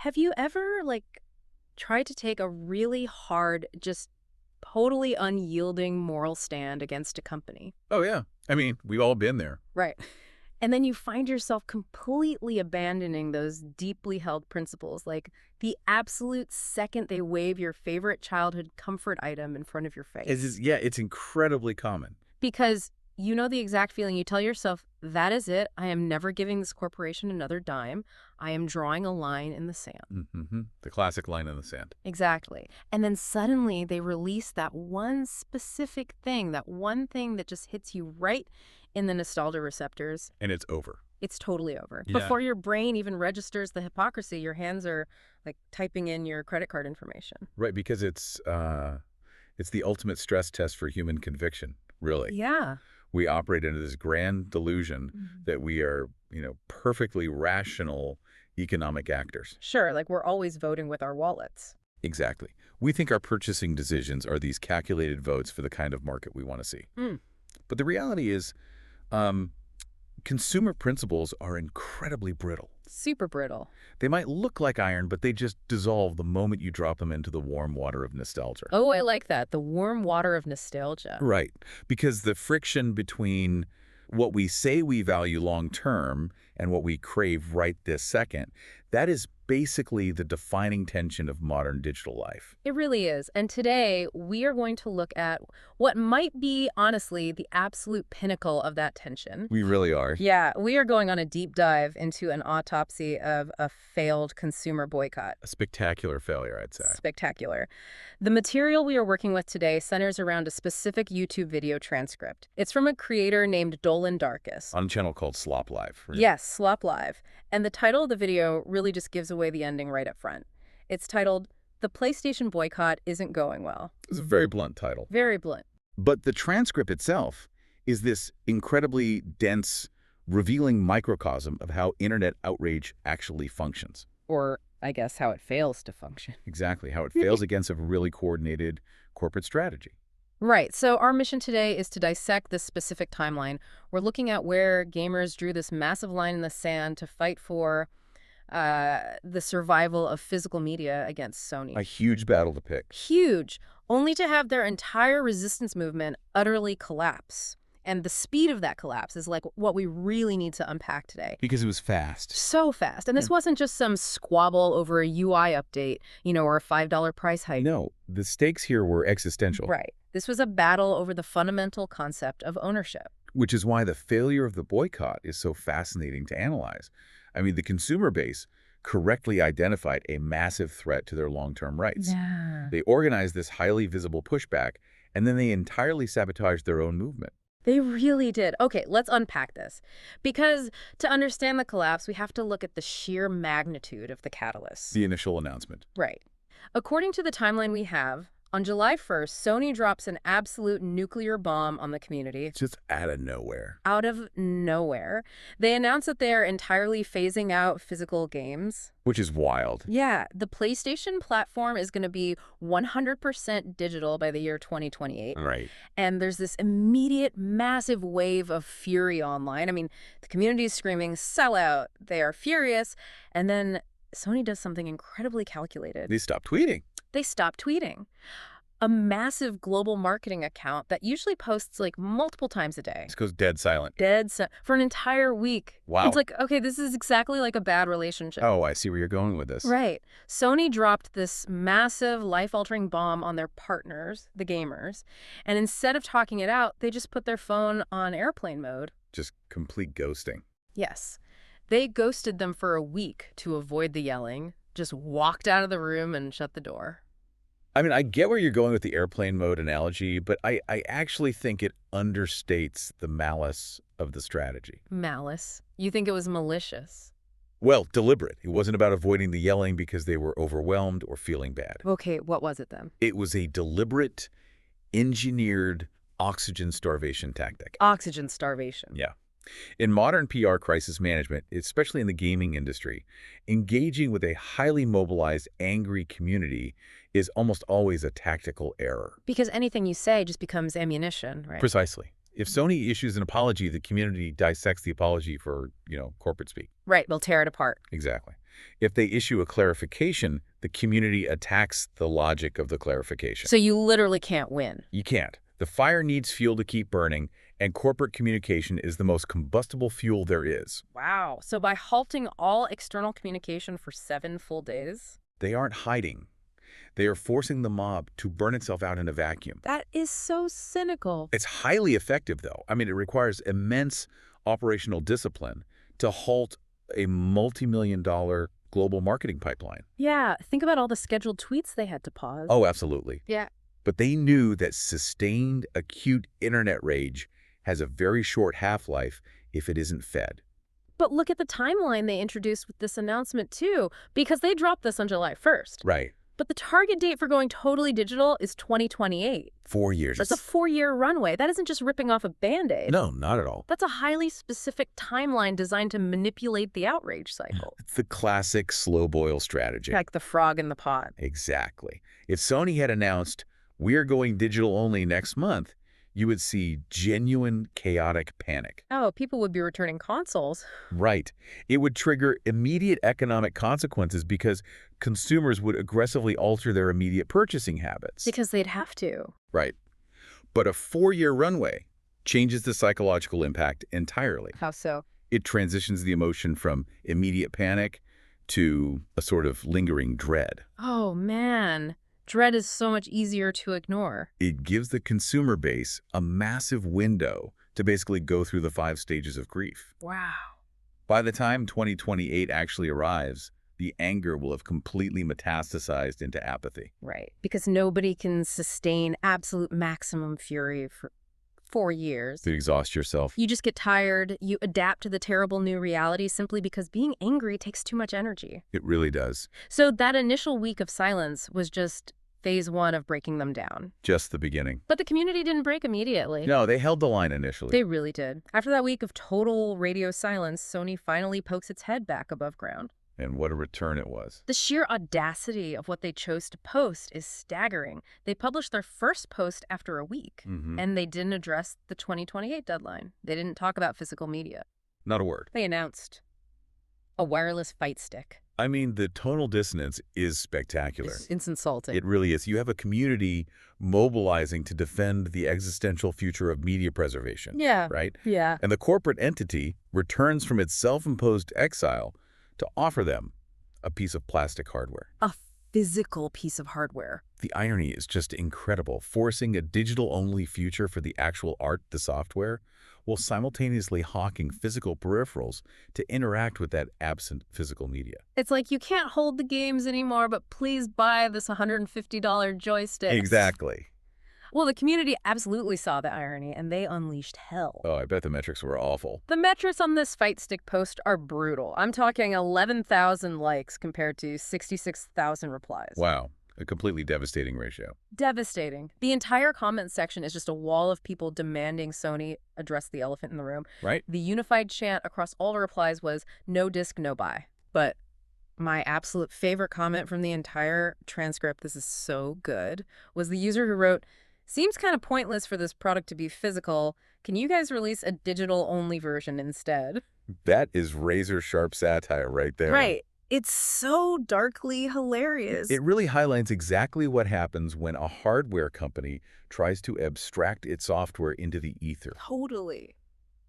Have you ever, tried to take a really hard, just totally unyielding moral stand against a company? Oh, yeah. I mean, we've all been there. Right. And then you find yourself completely abandoning those deeply held principles, like the absolute second they wave your favorite childhood comfort item in front of your face. Yeah, it's incredibly common. Because you know the exact feeling. You tell yourself, that is it. I am never giving this corporation another dime. I am drawing a line in the sand. Mm-hmm. The classic line in the sand. Exactly. And then suddenly they release that one specific thing, that one thing that just hits you right in the nostalgia receptors. And it's over. It's totally over. Yeah. Before your brain even registers the hypocrisy, your hands are typing in your credit card information. Right, because it's the ultimate stress test for human conviction, really. Yeah. We operate under this grand delusion that we are, perfectly rational economic actors. Sure, we're always voting with our wallets. Exactly. We think our purchasing decisions are these calculated votes for the kind of market we want to see. But the reality is, consumer principles are incredibly brittle. Super brittle. They might look like iron, but they just dissolve the moment you drop them into the warm water of nostalgia. Oh, I like that. The warm water of nostalgia. Right. Because the friction between what we say we value long-term and what we crave right this second, that is basically the defining tension of modern digital life. It really is. And today, we are going to look at what might be, honestly, the absolute pinnacle of that tension. We really are. Yeah, we are going on a deep dive into an autopsy of a failed consumer boycott. A spectacular failure, I'd say. Spectacular. The material we are working with today centers around a specific YouTube video transcript. It's from a creator named Dolan Darkus. On a channel called Slop Live. Right? Yes, Slop Live. And the title of the video really just gives away the ending right up front. It's titled, "The PlayStation Boycott Isn't Going Well." It's a very blunt title. Very blunt. But the transcript itself is this incredibly dense, revealing microcosm of how internet outrage actually functions. Or, I guess, how it fails to function. Exactly, how it fails against a really coordinated corporate strategy. Right. So our mission today is to dissect this specific timeline. We're looking at where gamers drew this massive line in the sand to fight for the survival of physical media against Sony. A huge battle to pick. Huge. Only to have their entire resistance movement utterly collapse. And the speed of that collapse is what we really need to unpack today. Because it was fast. So fast. And this wasn't just some squabble over a UI update, or a $5 price hike. No, the stakes here were existential. Right. This was a battle over the fundamental concept of ownership. Which is why the failure of the boycott is so fascinating to analyze. I mean, the consumer base correctly identified a massive threat to their long-term rights. Yeah. They organized this highly visible pushback, and then they entirely sabotaged their own movement. They really did. Okay, let's unpack this. Because to understand the collapse, we have to look at the sheer magnitude of the catalyst. The initial announcement. Right. According to the timeline we have, on July 1st, Sony drops an absolute nuclear bomb on the community. Just out of nowhere. Out of nowhere. They announce that they're entirely phasing out physical games. Which is wild. Yeah, the PlayStation platform is going to be 100% digital by the year 2028. Right. And there's this immediate, massive wave of fury online. I mean, the community is screaming, sell out. They are furious. And then Sony does something incredibly calculated. They stopped tweeting. They stopped tweeting. A massive global marketing account that usually posts multiple times a day. This goes dead silent. For an entire week. Wow. It's okay, this is exactly like a bad relationship. Oh, I see where you're going with this. Right. Sony dropped this massive life-altering bomb on their partners, the gamers, and instead of talking it out, they just put their phone on airplane mode. Just complete ghosting. Yes. They ghosted them for a week to avoid the yelling, just walked out of the room and shut the door. I mean, I get where you're going with the airplane mode analogy, but I actually think it understates the malice of the strategy. Malice? You think it was malicious? Well, deliberate. It wasn't about avoiding the yelling because they were overwhelmed or feeling bad. Okay, what was it then? It was a deliberate, engineered oxygen starvation tactic. Oxygen starvation. Yeah. In modern PR crisis management, especially in the gaming industry, engaging with a highly mobilized, angry community is almost always a tactical error. Because anything you say just becomes ammunition, right? Precisely. If Sony issues an apology, the community dissects the apology for, corporate speak. Right, we'll tear it apart. Exactly. If they issue a clarification, the community attacks the logic of the clarification. So you literally can't win. You can't. The fire needs fuel to keep burning, and corporate communication is the most combustible fuel there is. Wow. So by halting all external communication for 7 full days? They aren't hiding. They are forcing the mob to burn itself out in a vacuum. That is so cynical. It's highly effective, though. I mean, it requires immense operational discipline to halt a multi-million-dollar global marketing pipeline. Yeah, think about all the scheduled tweets they had to pause. Oh, absolutely. Yeah. But they knew that sustained, acute internet rage has a very short half-life if it isn't fed. But look at the timeline they introduced with this announcement, too, because they dropped this on July 1st. Right. But the target date for going totally digital is 2028. 4 years. That's a 4-year runway. That isn't just ripping off a Band-Aid. No, not at all. That's a highly specific timeline designed to manipulate the outrage cycle. It's the classic slow boil strategy. Like the frog in the pot. Exactly. If Sony had announced, we're going digital only next month, you would see genuine chaotic panic. Oh, people would be returning consoles. Right. It would trigger immediate economic consequences because consumers would aggressively alter their immediate purchasing habits. Because they'd have to. Right. But a 4-year runway changes the psychological impact entirely. How so? It transitions the emotion from immediate panic to a sort of lingering dread. Oh, man. Dread is so much easier to ignore. It gives the consumer base a massive window to basically go through the 5 stages of grief. Wow. By the time 2028 actually arrives, the anger will have completely metastasized into apathy. Right. Because nobody can sustain absolute maximum fury for 4 years. To exhaust yourself. You just get tired. You adapt to the terrible new reality simply because being angry takes too much energy. It really does. So that initial week of silence was just phase 1 of breaking them down. Just the beginning. But the community didn't break immediately. No, they held the line initially. They really did. After that week of total radio silence, Sony finally pokes its head back above ground. And what a return it was. The sheer audacity of what they chose to post is staggering. They published their first post after a week, and they didn't address the 2028 deadline. They didn't talk about physical media. Not a word. They announced a wireless fight stick. I mean, the tonal dissonance is spectacular. It's insulting. It really is. You have a community mobilizing to defend the existential future of media preservation. Yeah. Right? Yeah. And the corporate entity returns from its self-imposed exile to offer them a piece of plastic hardware. A physical piece of hardware. The irony is just incredible, forcing a digital-only future for the actual art, the software, while simultaneously hawking physical peripherals to interact with that absent physical media. It's like you can't hold the games anymore, but please buy this $150 joystick. Exactly. Well, the community absolutely saw the irony, and they unleashed hell. Oh, I bet the metrics were awful. The metrics on this fight stick post are brutal. I'm talking 11,000 likes compared to 66,000 replies. Wow. A completely devastating ratio. Devastating. The entire comment section is just a wall of people demanding Sony address the elephant in the room. Right? The unified chant across all the replies was, no disc, no buy. But my absolute favorite comment from the entire transcript, this is so good, was the user who wrote, seems kind of pointless for this product to be physical. Can you guys release a digital-only version instead? That is razor-sharp satire right there. Right. It's so darkly hilarious. It really highlights exactly what happens when a hardware company tries to abstract its software into the ether. Totally.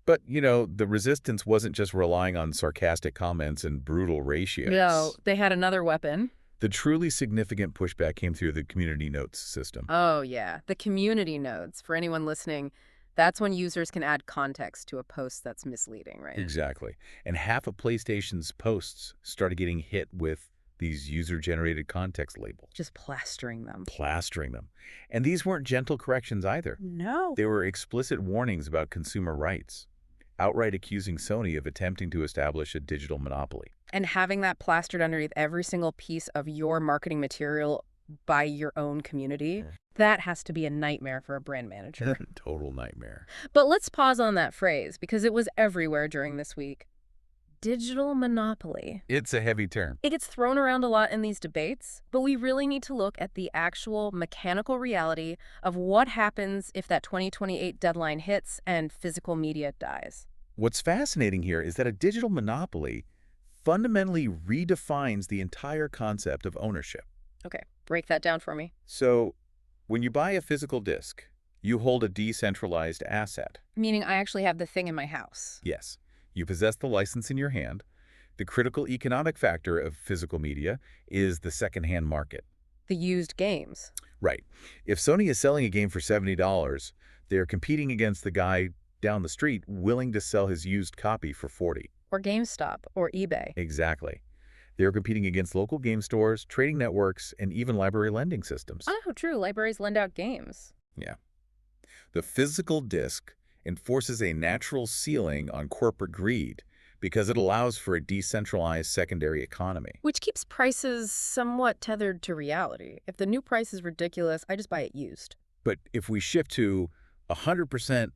But, you know, the resistance wasn't just relying on sarcastic comments and brutal ratios. No, they had another weapon. The truly significant pushback came through the community notes system. Oh, yeah. The community notes. For anyone listening, that's when users can add context to a post that's misleading, right? Exactly. And half of PlayStation's posts started getting hit with these user-generated context labels. Just plastering them. Plastering them. And these weren't gentle corrections either. No. They were explicit warnings about consumer rights, outright accusing Sony of attempting to establish a digital monopoly. And having that plastered underneath every single piece of your marketing material by your own community, that has to be a nightmare for a brand manager. Total nightmare. But let's pause on that phrase, because it was everywhere during this week. Digital monopoly. It's a heavy term. It gets thrown around a lot in these debates, but we really need to look at the actual mechanical reality of what happens if that 2028 deadline hits and physical media dies. What's fascinating here is that a digital monopoly fundamentally redefines the entire concept of ownership. Okay, break that down for me. So, when you buy a physical disk, you hold a decentralized asset. Meaning I actually have the thing in my house. Yes, you possess the license in your hand. The critical economic factor of physical media is the secondhand market. The used games. Right. If Sony is selling a game for $70, they're competing against the guy down the street willing to sell his used copy for $40. Or GameStop, or eBay. Exactly. They're competing against local game stores, trading networks, and even library lending systems. Oh, true. Libraries lend out games. Yeah. The physical disk enforces a natural ceiling on corporate greed because it allows for a decentralized secondary economy. Which keeps prices somewhat tethered to reality. If the new price is ridiculous, I just buy it used. But if we shift to 100%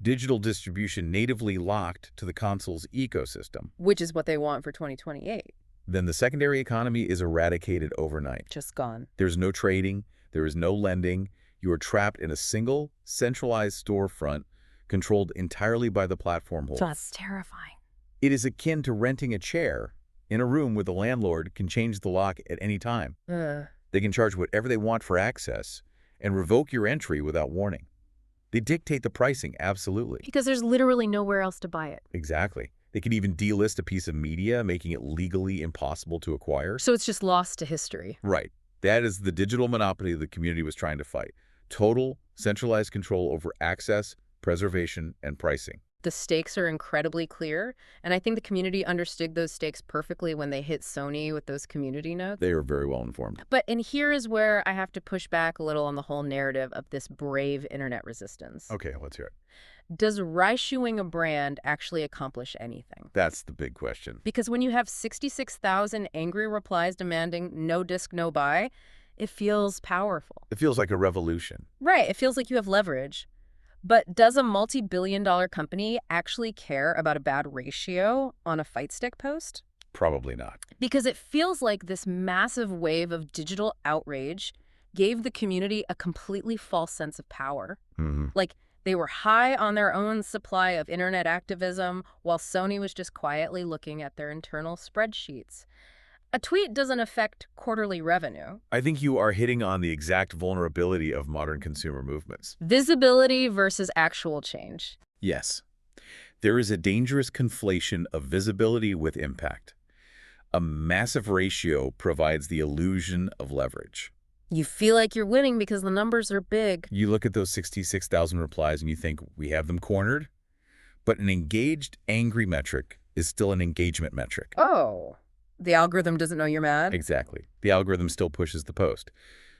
digital distribution natively locked to the console's ecosystem, Which is what they want for 2028. then the secondary economy is eradicated overnight. Just gone. There's no trading, there is no lending. You are trapped in a single, centralized storefront controlled entirely by the platform holder. That's terrifying. It is akin to renting a chair in a room where the landlord can change the lock at any time. They can charge whatever they want for access and revoke your entry without warning. They dictate the pricing, absolutely. Because there's literally nowhere else to buy it. Exactly. They can even delist a piece of media, making it legally impossible to acquire. So it's just lost to history. Right. That is the digital monopoly the community was trying to fight. Total, centralized control over access, preservation, and pricing. The stakes are incredibly clear, and I think the community understood those stakes perfectly when they hit Sony with those community notes. They are very well informed. And here is where I have to push back a little on the whole narrative of this brave internet resistance. Okay, let's hear it. Does reissuing a brand actually accomplish anything? That's the big question. Because when you have 66,000 angry replies demanding no disc, no buy, it feels powerful. It feels like a revolution. Right, it feels like you have leverage. But does a multi-billion-dollar company actually care about a bad ratio on a fight stick post? Probably not. Because it feels like this massive wave of digital outrage gave the community a completely false sense of power. Like, they were high on their own supply of internet activism, while Sony was just quietly looking at their internal spreadsheets. A tweet doesn't affect quarterly revenue. I think you are hitting on the exact vulnerability of modern consumer movements. Visibility versus actual change. Yes. There is a dangerous conflation of visibility with impact. A massive ratio provides the illusion of leverage. You feel like you're winning because the numbers are big. You look at those 66,000 replies and you think, we have them cornered? But an engaged, angry metric is still an engagement metric. Oh, the algorithm doesn't know you're mad? Exactly. The algorithm still pushes the post.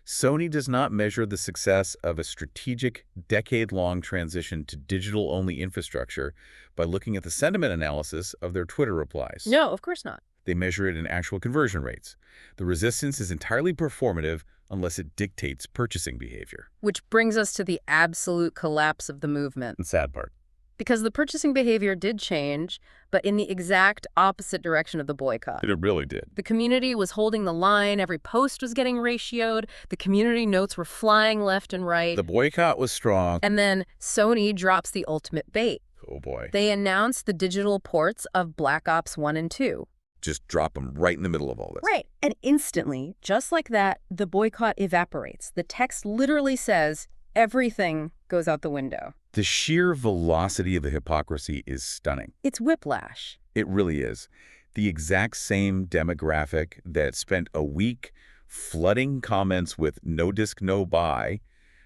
Sony does not measure the success of a strategic, decade-long transition to digital-only infrastructure by looking at the sentiment analysis of their Twitter replies. No, of course not. They measure it in actual conversion rates. The resistance is entirely performative unless it dictates purchasing behavior. Which brings us to the absolute collapse of the movement. The sad part. Because the purchasing behavior did change, but in the exact opposite direction of the boycott. It really did. The community was holding the line, every post was getting ratioed, the community notes were flying left and right. The boycott was strong. And then Sony drops the ultimate bait. Oh boy. They announced the digital ports of Black Ops 1 and 2. Just drop them right in the middle of all this. Right. And instantly, just like that, the boycott evaporates. The text literally says, everything goes out the window. The sheer velocity of the hypocrisy is stunning. It's whiplash. It really is. The exact same demographic that spent a week flooding comments with no disc, no buy,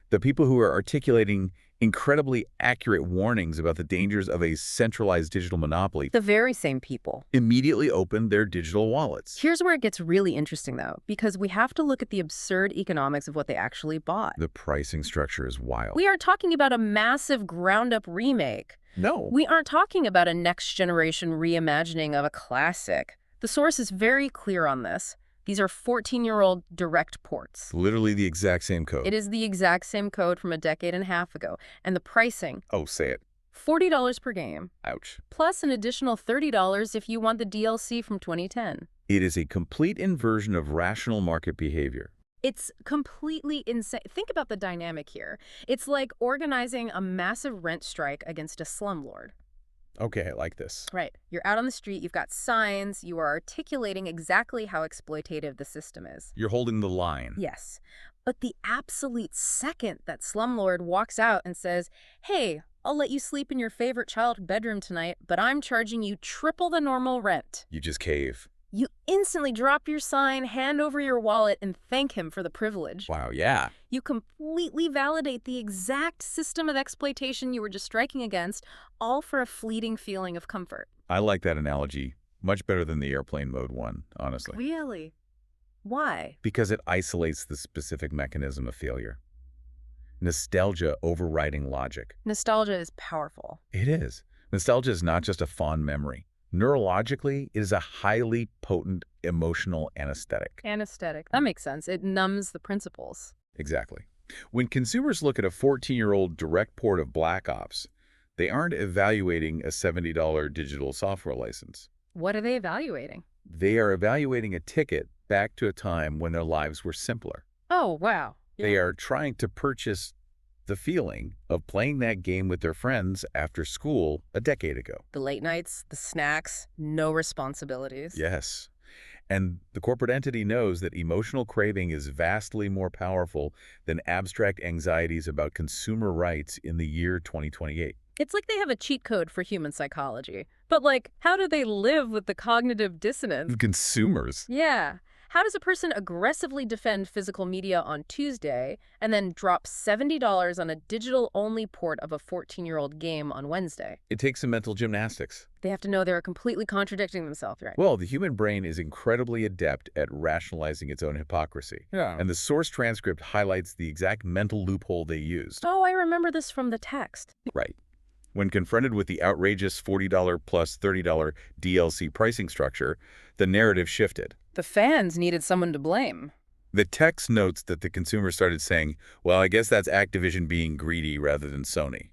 the people who are articulating incredibly accurate warnings about the dangers of a centralized digital monopoly, The very same people. immediately opened their digital wallets. Here's where it gets really interesting, though, because we have to look at the absurd economics of what they actually bought. The pricing structure is wild. We aren't talking about a massive ground-up remake. No. We aren't talking about a next-generation reimagining of a classic. The source is very clear on this. These are 14-year-old direct ports. Literally the exact same code. It is the exact same code from a decade and a half ago. And the pricing, Oh, say it. $40 per game, Ouch. plus an additional $30 if you want the DLC from 2010. It is a complete inversion of rational market behavior. It's completely insane. Think about the dynamic here. It's like organizing a massive rent strike against a slumlord. Okay, I like this. Right. You're out on the street, you've got signs, you are articulating exactly how exploitative the system is. You're holding the line. Yes. But the absolute second that slumlord walks out and says, hey, I'll let you sleep in your favorite child bedroom tonight, but I'm charging you triple the normal rent. You just cave. You instantly drop your sign, hand over your wallet, and thank him for the privilege. Wow, yeah. You completely validate the exact system of exploitation you were just striking against, all for a fleeting feeling of comfort. I like that analogy. Much better than the airplane mode one, honestly. Really? Why? Because it isolates the specific mechanism of failure. Nostalgia overriding logic. Nostalgia is powerful. It is. Nostalgia is not just a fond memory. Neurologically, it is a highly potent emotional anesthetic. Anesthetic. That makes sense. It numbs the principles. Exactly. When consumers look at a 14-year-old direct port of Black Ops, they aren't evaluating a $70 digital software license. What are they evaluating? They are evaluating a ticket back to a time when their lives were simpler. Oh, wow. They are trying to purchase the feeling of playing that game with their friends after school a decade ago. The late nights, the snacks, no responsibilities. Yes. And the corporate entity knows that emotional craving is vastly more powerful than abstract anxieties about consumer rights in the year 2028. It's like they have a cheat code for human psychology. But, like, how do they live with the cognitive dissonance? Consumers. Yeah. How does a person aggressively defend physical media on Tuesday and then drop $70 on a digital-only port of a 14-year-old game on Wednesday? It takes some mental gymnastics. They have to know they're completely contradicting themselves, right? Well, the human brain is incredibly adept at rationalizing its own hypocrisy. Yeah. And the source transcript highlights the exact mental loophole they used. Oh, I remember this from the text. Right. When confronted with the outrageous $40 plus $30 DLC pricing structure, the narrative shifted. The fans needed someone to blame. The text notes that the consumer started saying, well, I guess that's Activision being greedy rather than Sony.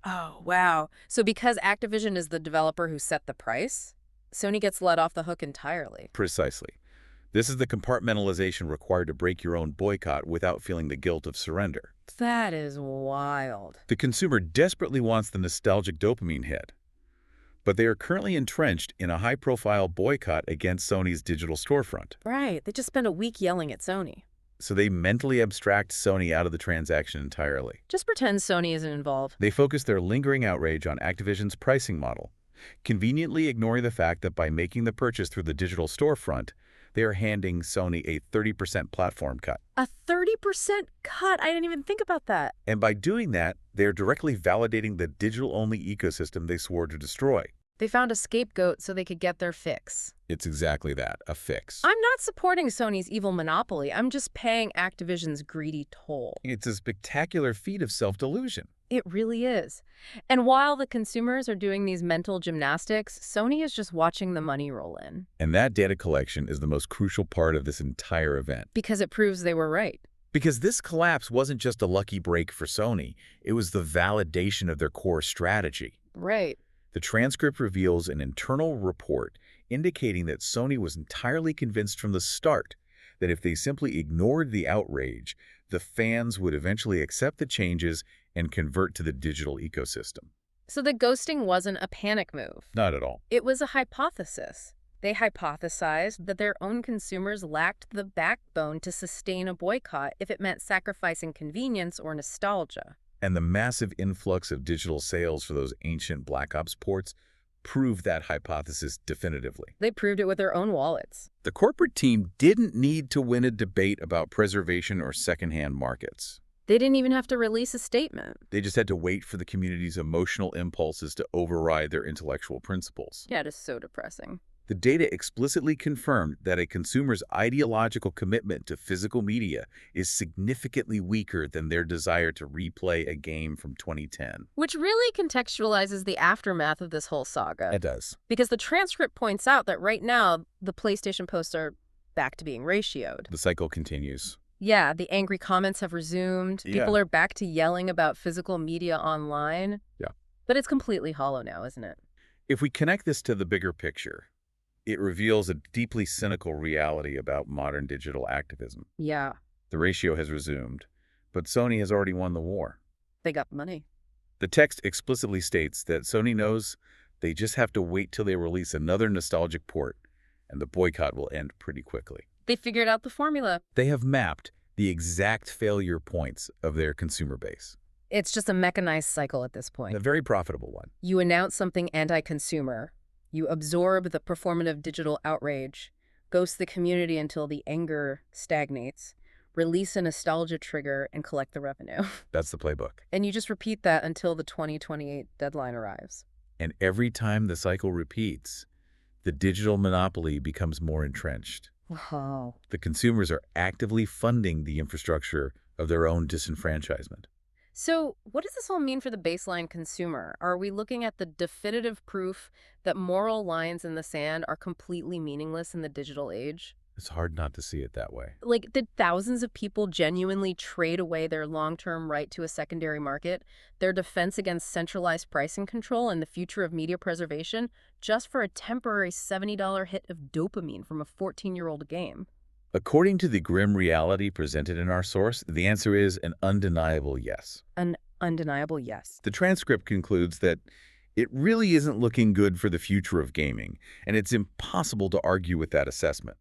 Oh, wow. So because Activision is the developer who set the price, Sony gets let off the hook entirely. Precisely. This is the compartmentalization required to break your own boycott without feeling the guilt of surrender. That is wild. The consumer desperately wants the nostalgic dopamine hit, but they are currently entrenched in a high-profile boycott against Sony's digital storefront. Right. They just spent a week yelling at Sony. So they mentally abstract Sony out of the transaction entirely. Just pretend Sony isn't involved. They focus their lingering outrage on Activision's pricing model, conveniently ignoring the fact that by making the purchase through the digital storefront, they are handing Sony a 30% platform cut. A 30% cut? I didn't even think about that. And by doing that, they are directly validating the digital-only ecosystem they swore to destroy. They found a scapegoat so they could get their fix. It's exactly that, a fix. I'm not supporting Sony's evil monopoly. I'm just paying Activision's greedy toll. It's a spectacular feat of self-delusion. It really is. And while the consumers are doing these mental gymnastics, Sony is just watching the money roll in. And that data collection is the most crucial part of this entire event. Because it proves they were right. Because this collapse wasn't just a lucky break for Sony, it was the validation of their core strategy. Right. The transcript reveals an internal report indicating that Sony was entirely convinced from the start that if they simply ignored the outrage, the fans would eventually accept the changes and convert to the digital ecosystem. So the ghosting wasn't a panic move. Not at all. It was a hypothesis. They hypothesized that their own consumers lacked the backbone to sustain a boycott if it meant sacrificing convenience or nostalgia. And the massive influx of digital sales for those ancient Black Ops ports proved that hypothesis definitively. They proved it with their own wallets. The corporate team didn't need to win a debate about preservation or secondhand markets. They didn't even have to release a statement. They just had to wait for the community's emotional impulses to override their intellectual principles. Yeah, it is so depressing. The data explicitly confirmed that a consumer's ideological commitment to physical media is significantly weaker than their desire to replay a game from 2010. Which really contextualizes the aftermath of this whole saga. It does. Because the transcript points out that right now, the PlayStation posts are back to being ratioed. The cycle continues. Yeah, the angry comments have resumed. Yeah. People are back to yelling about physical media online. Yeah. But it's completely hollow now, isn't it? If we connect this to the bigger picture, it reveals a deeply cynical reality about modern digital activism. Yeah. The ratio has resumed, but Sony has already won the war. They got money. The text explicitly states that Sony knows They just have to wait till they release another nostalgic port, and the boycott will end pretty quickly. They figured out the formula. They have mapped the exact failure points of their consumer base. It's just a mechanized cycle at this point. A very profitable one. You announce something anti-consumer. You absorb the performative digital outrage, ghost the community until the anger stagnates, release a nostalgia trigger, and collect the revenue. That's the playbook. And you just repeat that until the 2028 deadline arrives. And every time the cycle repeats, the digital monopoly becomes more entrenched. Wow. The consumers are actively funding the infrastructure of their own disenfranchisement. So what does this all mean for the baseline consumer? Are we looking at the definitive proof that moral lines in the sand are completely meaningless in the digital age? It's hard not to see it that way. Like, did thousands of people genuinely trade away their long-term right to a secondary market, their defense against centralized pricing control and the future of media preservation, just for a temporary $70 hit of dopamine from a 14-year-old game? According to the grim reality presented in our source, the answer is an undeniable yes. An undeniable yes. The transcript concludes that it really isn't looking good for the future of gaming, and it's impossible to argue with that assessment.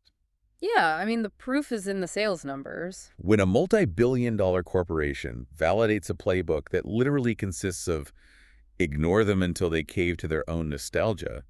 Yeah, I mean, the proof is in the sales numbers. When a multi-billion-dollar corporation validates a playbook that literally consists of ignore them until they cave to their own nostalgia,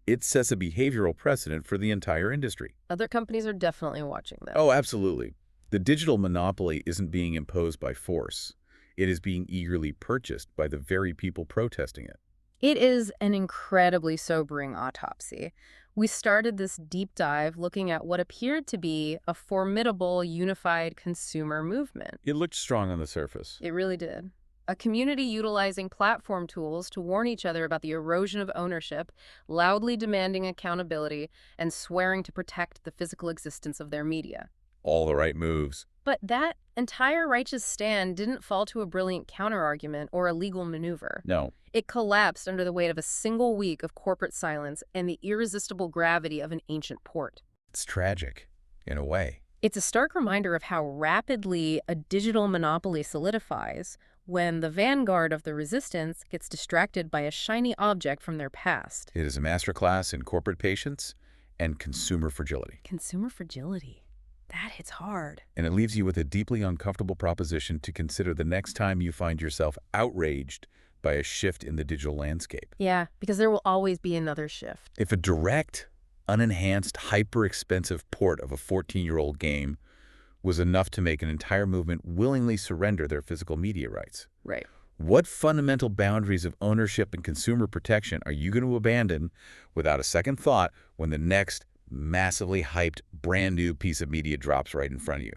it sets a behavioral precedent for the entire industry. Other companies are definitely watching that. Oh, absolutely. The digital monopoly isn't being imposed by force. It is being eagerly purchased by the very people protesting it. It is an incredibly sobering autopsy. We started this deep dive looking at what appeared to be a formidable, unified consumer movement. It looked strong on the surface. It really did. A community utilizing platform tools to warn each other about the erosion of ownership, loudly demanding accountability, and swearing to protect the physical existence of their media. All the right moves. But that entire righteous stand didn't fall to a brilliant counterargument or a legal maneuver. No. It collapsed under the weight of a single week of corporate silence and the irresistible gravity of an ancient port. It's tragic, in a way. It's a stark reminder of how rapidly a digital monopoly solidifies when the vanguard of the resistance gets distracted by a shiny object from their past. It is a masterclass in corporate patience and consumer fragility. Consumer fragility. That hits hard. And it leaves you with a deeply uncomfortable proposition to consider the next time you find yourself outraged by a shift in the digital landscape. Yeah, because there will always be another shift. If a direct, unenhanced, hyper-expensive port of a 14-year-old game was enough to make an entire movement willingly surrender their physical media rights. Right. What fundamental boundaries of ownership and consumer protection are you going to abandon without a second thought when the next massively hyped, brand new piece of media drops right in front of you?